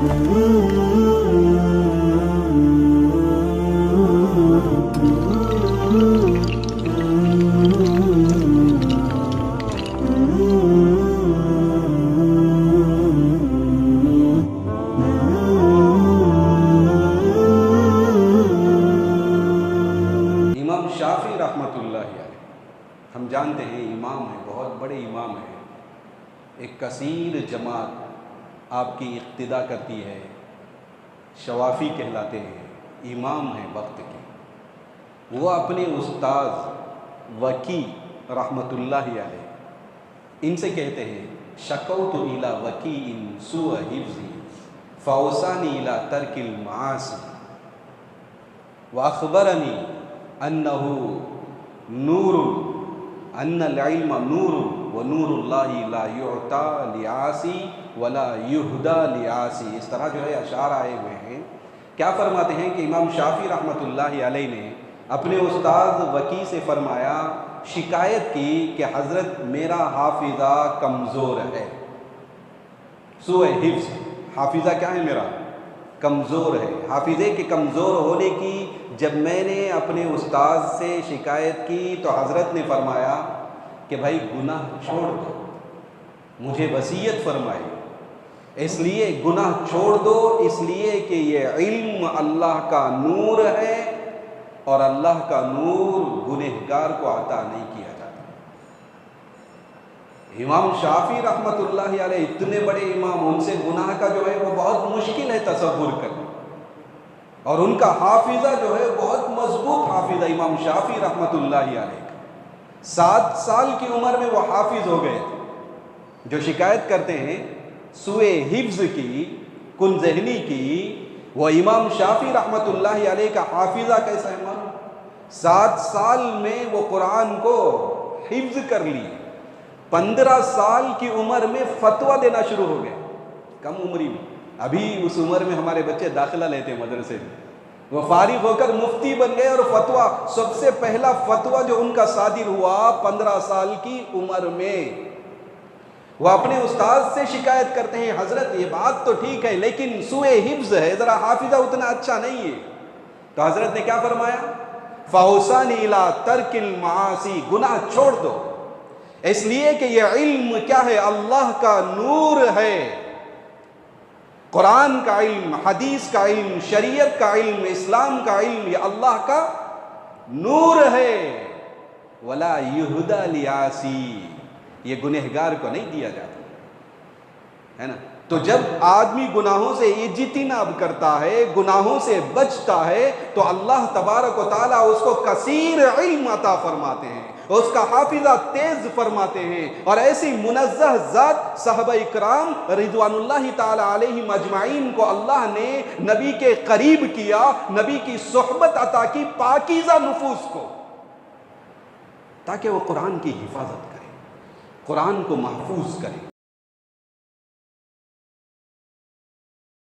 इमाम शाफी रहमतुल्लाह अलैह, हम जानते हैं इमाम है, बहुत बड़े इमाम हैं। एक कसीर जमात आपकी इक्तिदा करती है, शवाफी कहलाते हैं, इमाम हैं वक्त के। वो अपने उस्ताद वकी रहमतुल्लाह अलैह इनसे कहते हैं, शकौतु इला वकी इन सुअ हिफ्ज़ी फ़ौसानी इला तर्किल मासी व अख़बरनी अन्नहु नूरुन अन्नल इल्म नूरुन व नूरुल्लाहि ला युअता लिआसी वला युहदा लिआसी। इस तरह जो है अशार आए हुए हैं। क्या फरमाते हैं कि इमाम शाफी रहमतुल्लाहि अलैह ने अपने उस्ताद वकी से फरमाया, शिकायत की कि हज़रत मेरा हाफिज़ा कमज़ोर है। सुए हिफ्ज़, हाफिज़ा क्या है मेरा? कमज़ोर है। हाफिज़े के कमज़ोर होने की जब मैंने अपने उस्ताद से शिकायत की तो हज़रत ने फरमाया कि भाई गुनाह छोड़ दो, मुझे वसीयत फरमाई, इसलिए गुनाह छोड़ दो, इसलिए कि ये इल्म अल्लाह का नूर है और अल्लाह का नूर गुनहगार को अता नहीं किया जाता। इमाम शाफी रहमतुल्लाह अलैह इतने बड़े इमाम, उनसे गुनाह का जो है वो बहुत मुश्किल है तसव्वुर करना। और उनका हाफिज़ा जो है बहुत मजबूत हाफिज़ा इमाम शाफी रहमतुल्लाह अलैह का। 7 साल की उम्र में वो हाफिज़ हो गए थे। जो शिकायत करते हैं सुए हिफ्ज़ की, कुन ज़हनी की, वो इमाम शाफी रहमतुल्लाह अलैह का हाफिज़ा कैसा है मालूम? 7 साल में वो कुरान को हिफ्ज़ कर लिए। 15 साल की उम्र में फतवा देना शुरू हो गए, कम उम्री में। अभी उस उम्र में हमारे बच्चे दाखिला लेते हैं मदरसे में, वो फारिग होकर मुफ्ती बन गए और फतवा, सबसे पहला फतवा जो उनका सादिर हुआ 15 साल की उम्र में। वो अपने उस्ताद से शिकायत करते हैं, हजरत ये बात तो ठीक है लेकिन सुए हिफ्ज़ है, ज़रा हाफिज़ा उतना अच्छा नहीं है। तो हजरत ने क्या फरमाया? फ़ौसानी इला तर्किल मासी, गुनाह छोड़ दो, इसलिए कि ये इल्म क्या है? अल्लाह का नूर है। कुरान का इल्म, हदीस का इल्म, शरीयत का इल्म, इस्लाम का इल्म, ये अल्लाह का नूर है। वला युहदा लिआसी, ये गुनहगार को नहीं दिया जाता, है ना। तो जब आदमी गुनाहों से इज्तिनाब करता है, गुनाहों से बचता है, तो अल्लाह तबारक व तआला उसको कसीर इल्म अता फरमाते हैं, उसका हाफिज़ा तेज फरमाते हैं। और ऐसी मुनज़्ज़ह ज़ात सहाबा इकराम रिज़वानुल्लाहि ताला अलैहिम अजमाइन को अल्लाह ने नबी के करीब किया, नबी की सोहबत अता की पाकीज़ा नुफूस को, ताकि वो कुरान की हिफाजत करें, कुरान को महफूज करें।